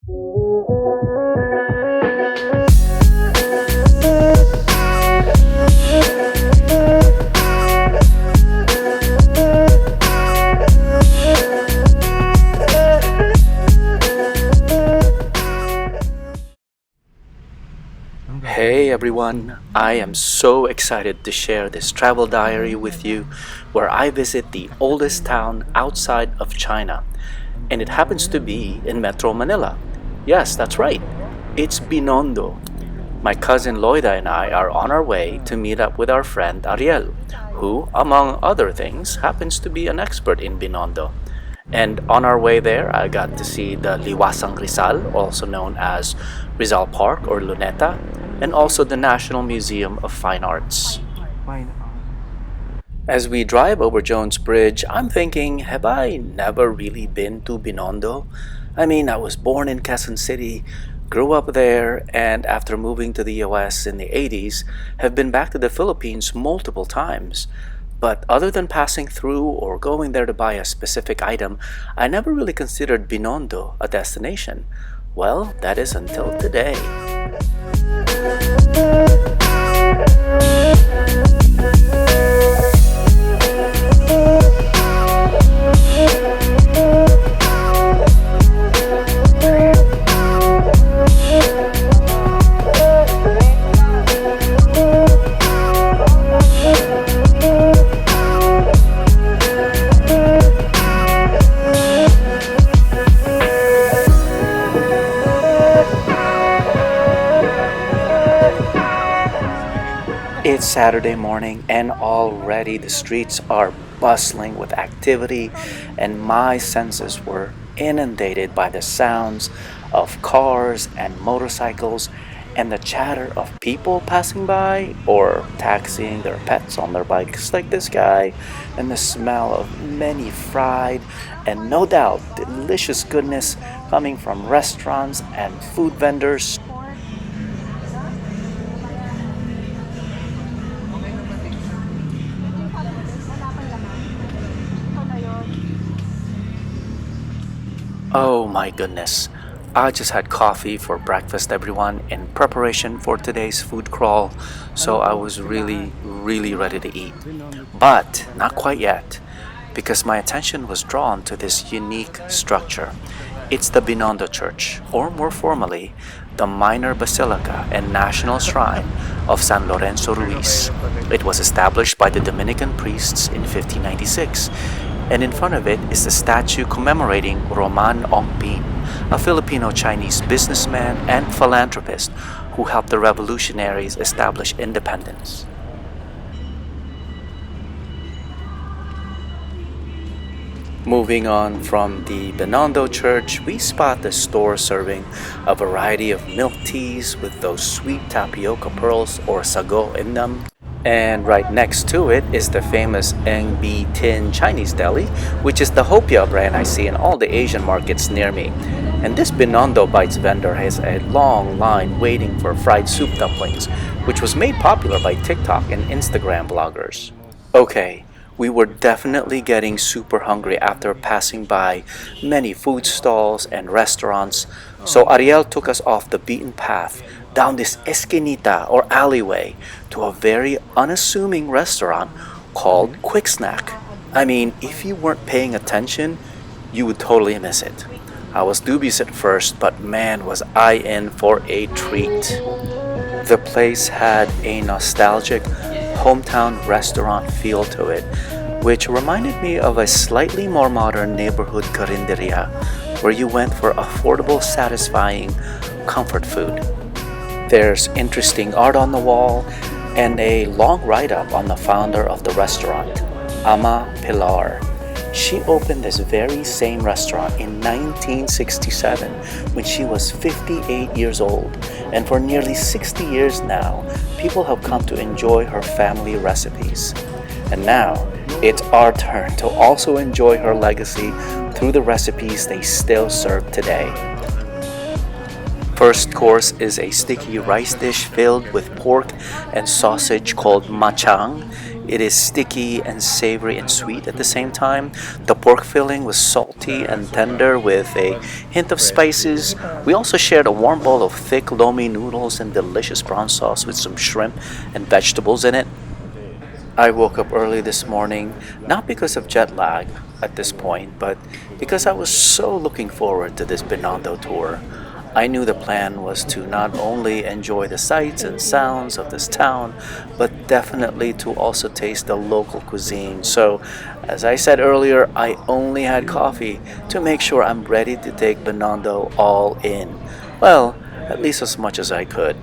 Hey everyone, I am so excited to share this travel diary with you where I visit the oldest town outside of China. And it happens to be in Metro Manila. Yes, that's right. It's Binondo. My cousin Loida and I are on our way to meet up with our friend Ariel, who, among other things, happens to be an expert in Binondo. And on our way there, I got to see the Liwasang Rizal, also known as Rizal Park or Luneta, and also the National Museum of Fine Arts. As we drive over Jones Bridge, I'm thinking, have I never really been to Binondo? I mean, I was born in Quezon City, grew up there, and after moving to the US in the 80s, have been back to the Philippines multiple times. But other than passing through or going there to buy a specific item, I never really considered Binondo a destination. Well, that is until today. It's Saturday morning and already the streets are bustling with activity, and my senses were inundated by the sounds of cars and motorcycles and the chatter of people passing by or taxiing their pets on their bikes like this guy, and the smell of many fried and no doubt delicious goodness coming from restaurants and food vendors. Oh my goodness. I just had coffee for breakfast, everyone, in preparation for today's food crawl, so I was really ready to eat. But not quite yet, because my attention was drawn to this unique structure. It's the Binondo Church, or more formally, the Minor Basilica and National Shrine of San Lorenzo Ruiz. It was established by the Dominican priests in 1596, and in front of it is the statue commemorating Roman Ongpin, a Filipino-Chinese businessman and philanthropist who helped the revolutionaries establish independence. Moving on from the Binondo Church, we spot the store serving a variety of milk teas with those sweet tapioca pearls or sago in them. And right next to it is the famous Ng Bi Tin Chinese Deli, which is the hopia brand I see in all the Asian markets near me. And this Binondo Bites vendor has a long line waiting for fried soup dumplings, which was made popular by TikTok and Instagram bloggers. Okay, we were definitely getting super hungry after passing by many food stalls and restaurants, so Ariel took us off the beaten path down this esquinita or alleyway to a very unassuming restaurant called Quick Snack. I mean, if you weren't paying attention, you would totally miss it. I was dubious at first, but man, was I in for a treat. The place had a nostalgic hometown restaurant feel to it, which reminded me of a slightly more modern neighborhood carinderia where you went for affordable, satisfying comfort food. There's interesting art on the wall and a long write-up on the founder of the restaurant, Ama Pilar. She opened this very same restaurant in 1967 when she was 58 years old, and for nearly 60 years now, people have come to enjoy her family recipes. And now, it's our turn to also enjoy her legacy through the recipes they still serve today. First course is a sticky rice dish filled with pork and sausage called machang. It is sticky and savory and sweet at the same time. The pork filling was salty and tender with a hint of spices. We also shared a warm bowl of thick lomi noodles and delicious brown sauce with some shrimp and vegetables in it. I woke up early this morning, not because of jet lag at this point, but because I was so looking forward to this Binondo tour. I knew the plan was to not only enjoy the sights and sounds of this town, but definitely to also taste the local cuisine. So, as I said earlier, I only had coffee to make sure I'm ready to take Binondo all in. Well, at least as much as I could.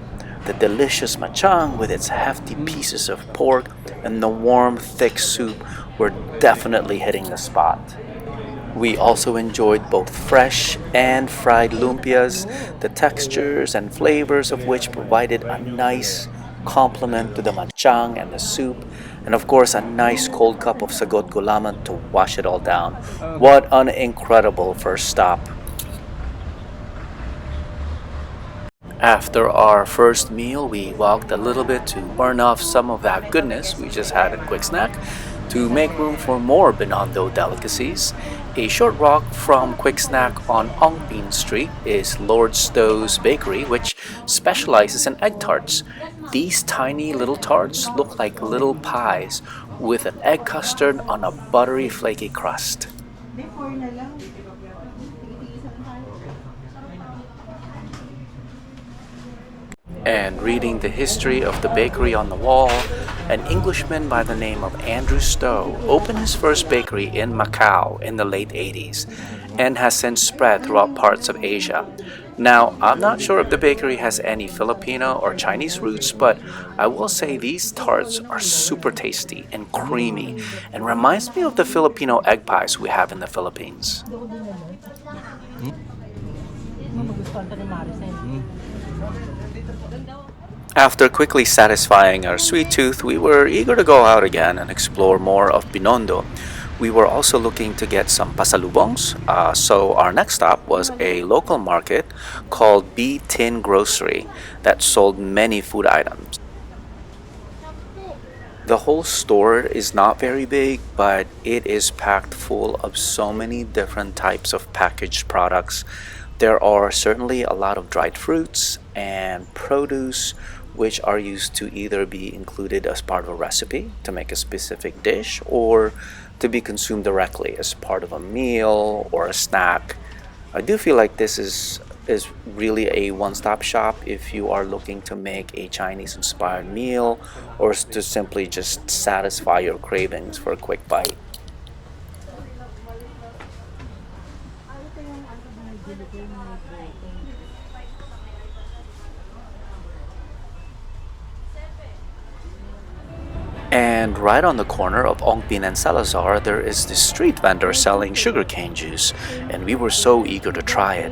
The delicious machang with its hefty pieces of pork and the warm, thick soup were definitely hitting the spot. We also enjoyed both fresh and fried lumpias, the textures and flavors of which provided a nice complement to the machang and the soup, and of course a nice cold cup of sagot gulaman to wash it all down. What an incredible first stop! After our first meal, we walked a little bit to burn off some of that goodness we just had a quick snack to make room for more Binondo delicacies. A short walk from Quick Snack on Ongpin Street is Lord Stows Bakery, which specializes in egg tarts. These tiny little tarts look like little pies with an egg custard on a buttery flaky crust. And reading the history of the bakery on the wall, an Englishman by the name of Andrew Stowe opened his first bakery in Macau in the late 80s and has since spread throughout parts of Asia. Now, I'm not sure if the bakery has any Filipino or Chinese roots, but I will say these tarts are super tasty and creamy and reminds me of the Filipino egg pies we have in the Philippines. After quickly satisfying our sweet tooth, we were eager to go out again and explore more of Binondo. We were also looking to get some pasalubongs, so our next stop was a local market called B Tin Grocery that sold many food items. The whole store is not very big, but it is packed full of so many different types of packaged products. There are certainly a lot of dried fruits and produce, which are used to either be included as part of a recipe to make a specific dish or to be consumed directly as part of a meal or a snack. I do feel like this is really a one-stop shop if you are looking to make a Chinese inspired meal or to simply just satisfy your cravings for a quick bite. And right on the corner of Ongpin and Salazar, there is this street vendor selling sugarcane juice, and we were so eager to try it.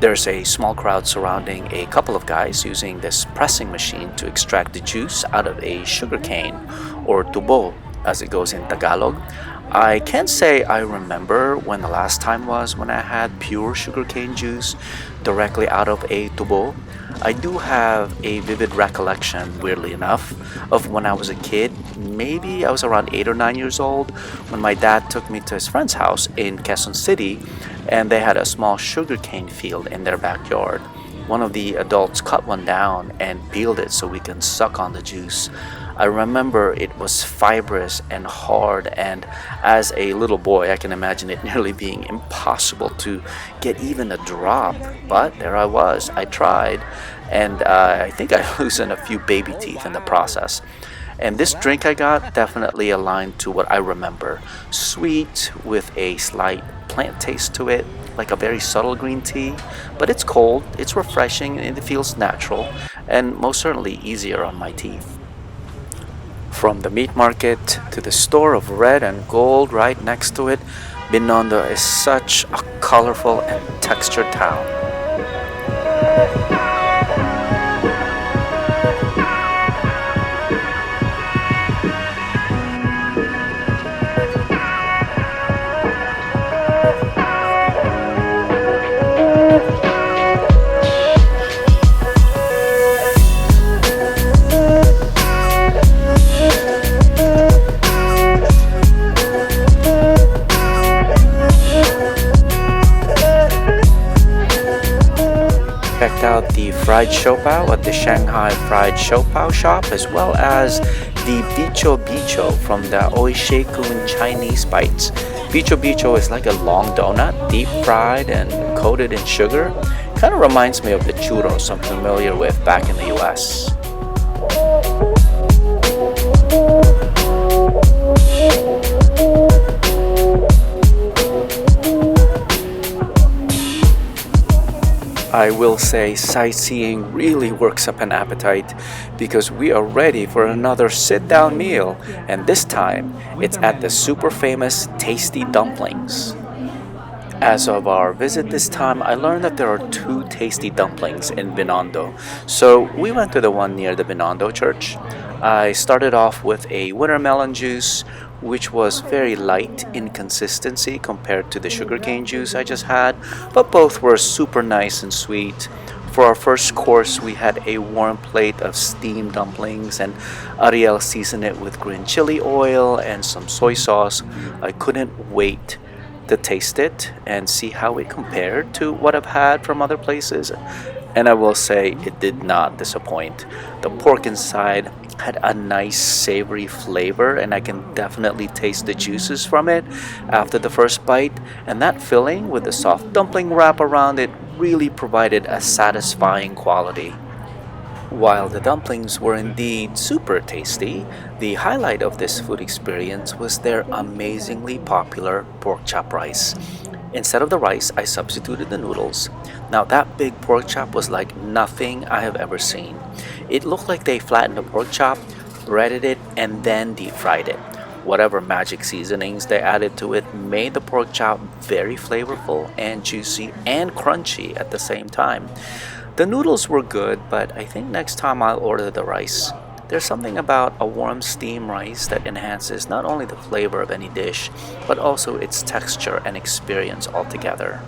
There's a small crowd surrounding a couple of guys using this pressing machine to extract the juice out of a sugarcane, or tubo, as it goes in Tagalog. I can't say I remember when the last time was when I had pure sugarcane juice directly out of a tubo. I do have a vivid recollection, weirdly enough, of when I was a kid. Maybe I was around 8 or 9 years old when my dad took me to his friend's house in Quezon City, and they had a small sugarcane field in their backyard. One of the adults cut one down and peeled it so we can suck on the juice. I remember it was fibrous and hard, and as a little boy, I can imagine it nearly being impossible to get even a drop. But there I was. I tried, and I think I loosened a few baby teeth in the process. And this drink I got definitely aligned to what I remember. Sweet with a slight plant taste to it, like a very subtle green tea. But it's cold, it's refreshing, and it feels natural, and most certainly easier on my teeth. From the meat market to the store of red and gold right next to it, Binondo is such a colorful and textured town. checked out the fried siopao at the Shanghai Fried Siopao shop, as well as the bicho bicho from the Oishekun Chinese bites. Bicho bicho is like a long donut, deep fried and coated in sugar. Kind of reminds me of the churros I'm familiar with back in the US. I will say sightseeing really works up an appetite because we are ready for another sit down meal, and this time it's at the super famous Tasty Dumplings. As of our visit this time, I learned that there are two tasty dumplings in Binondo. So we went to the one near the Binondo Church. I started off with a watermelon juice, which was very light in consistency compared to the sugarcane juice I just had, but both were super nice and sweet. For our first course, we had a warm plate of steamed dumplings, and Ariel seasoned it with green chili oil and some soy sauce. I couldn't wait to taste it and see how it compared to what I've had from other places. And I will say it did not disappoint. The pork inside had a nice savory flavor, and I can definitely taste the juices from it after the first bite. And that filling with the soft dumpling wrap around it really provided a satisfying quality. While the dumplings were indeed super tasty, the highlight of this food experience was their amazingly popular pork chop rice. Instead of the rice, I substituted the noodles. Now, that big pork chop was like nothing I have ever seen. It looked like they flattened the pork chop, breaded it, and then deep fried it. Whatever magic seasonings they added to it made the pork chop very flavorful and juicy and crunchy at the same time. The noodles were good, but I think next time I'll order the rice. There's something about a warm steamed rice that enhances not only the flavor of any dish, but also its texture and experience altogether.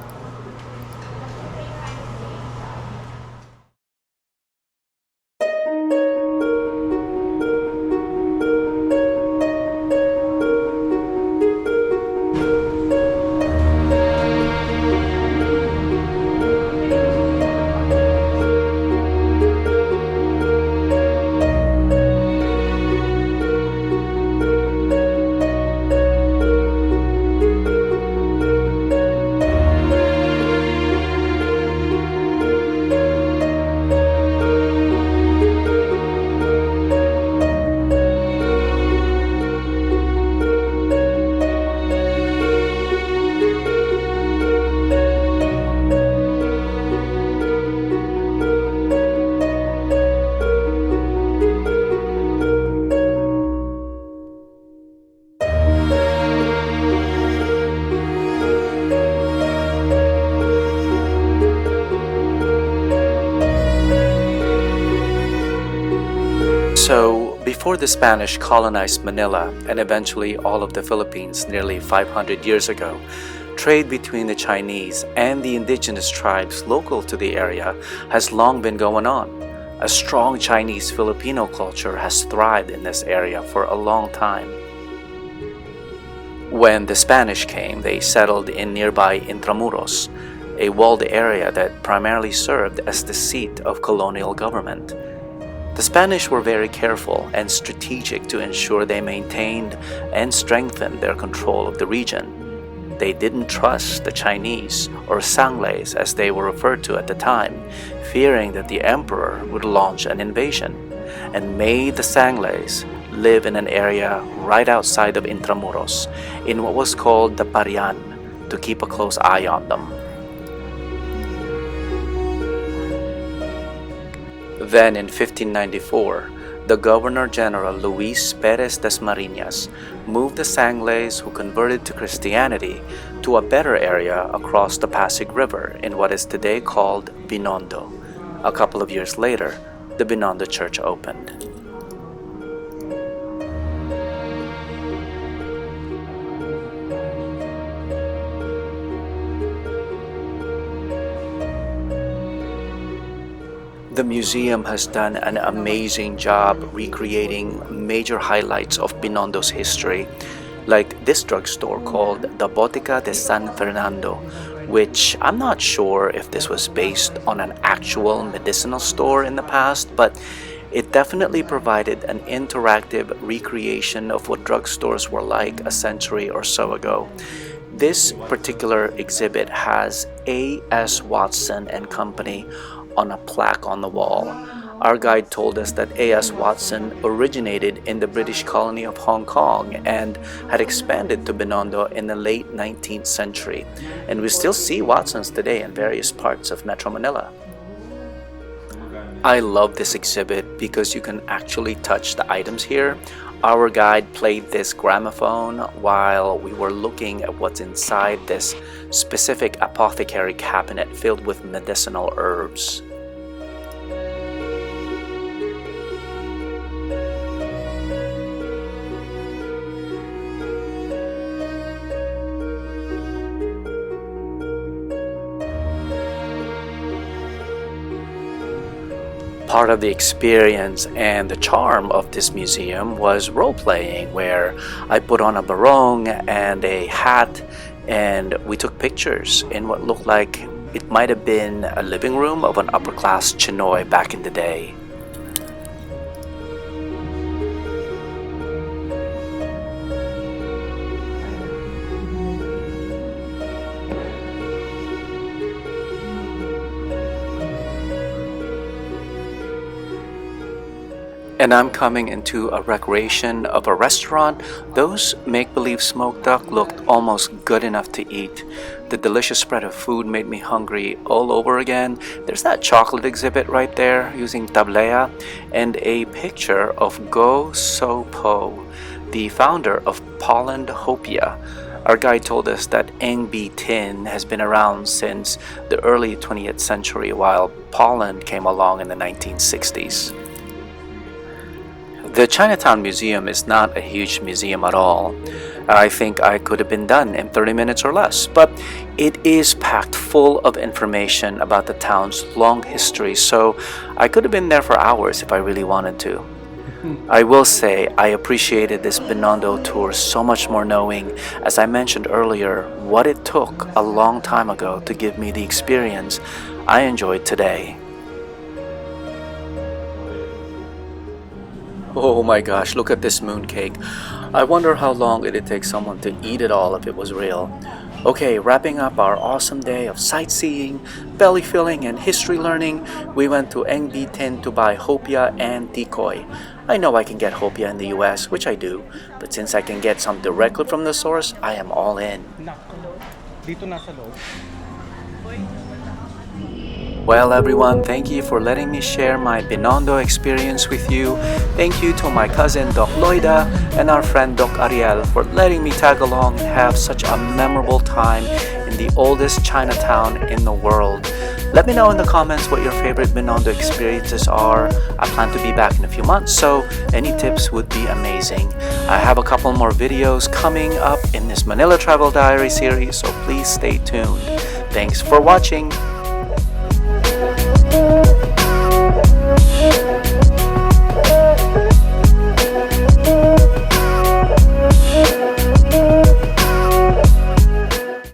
So, before the Spanish colonized Manila and eventually all of the Philippines nearly 500 years ago, trade between the Chinese and the indigenous tribes local to the area has long been going on. A strong Chinese-Filipino culture has thrived in this area for a long time. When the Spanish came, they settled in nearby Intramuros, a walled area that primarily served as the seat of colonial government. The Spanish were very careful and strategic to ensure they maintained and strengthened their control of the region. They didn't trust the Chinese, or Sanglays as they were referred to at the time, fearing that the emperor would launch an invasion, and made the Sanglays live in an area right outside of Intramuros, in what was called the Parian, to keep a close eye on them. Then in 1594, the Governor-General Luis Perez Dasmariñas moved the Sanglays who converted to Christianity to a better area across the Pasig River in what is today called Binondo. A couple of years later, the Binondo Church opened. The museum has done an amazing job recreating major highlights of Binondo's history, like this drugstore called the Botica de San Fernando, which I'm not sure if this was based on an actual medicinal store in the past, but it definitely provided an interactive recreation of what drugstores were like a century or so ago. This particular exhibit has A.S. Watson and Company on a plaque on the wall. Our guide told us that A.S. Watson originated in the British colony of Hong Kong and had expanded to Binondo in the late 19th century. And we still see Watsons today in various parts of Metro Manila. I love this exhibit because you can actually touch the items here. Our guide played this gramophone while we were looking at what's inside this specific apothecary cabinet filled with medicinal herbs. Part of the experience and the charm of this museum was role-playing, where I put on a barong and a hat and we took pictures in what looked like it might have been a living room of an upper-class Chinoy back in the day. And I'm coming into a recreation of a restaurant. Those make-believe smoked duck looked almost good enough to eat. The delicious spread of food made me hungry all over again. There's that chocolate exhibit right there using tablea and a picture of Go So Po, the founder of Poland Hopia. Our guide told us that Eng Bee Tin has been around since the early 20th century, while Poland came along in the 1960s. The Chinatown Museum is not a huge museum at all. I think I could have been done in 30 minutes or less, but it is packed full of information about the town's long history, so I could have been there for hours if I really wanted to. I will say I appreciated this Binondo tour so much more, knowing, as I mentioned earlier, what it took a long time ago to give me the experience I enjoyed today. Oh my gosh, look at this mooncake. I wonder how long it'd take someone to eat it all if it was real. Okay, wrapping up our awesome day of sightseeing, belly filling, and history learning, we went to Eng Bee Tin to buy hopia and decoy. I know I can get hopia in the US, which I do, but since I can get some directly from the source, I am all in. Dito nasa loob. Well everyone, thank you for letting me share my Binondo experience with you. Thank you to my cousin Doc Loida and our friend Doc Ariel for letting me tag along and have such a memorable time in the oldest Chinatown in the world. Let me know in the comments what your favorite Binondo experiences are. I plan to be back in a few months, so any tips would be amazing. I have a couple more videos coming up in this Manila Travel Diary series, so please stay tuned. Thanks for watching.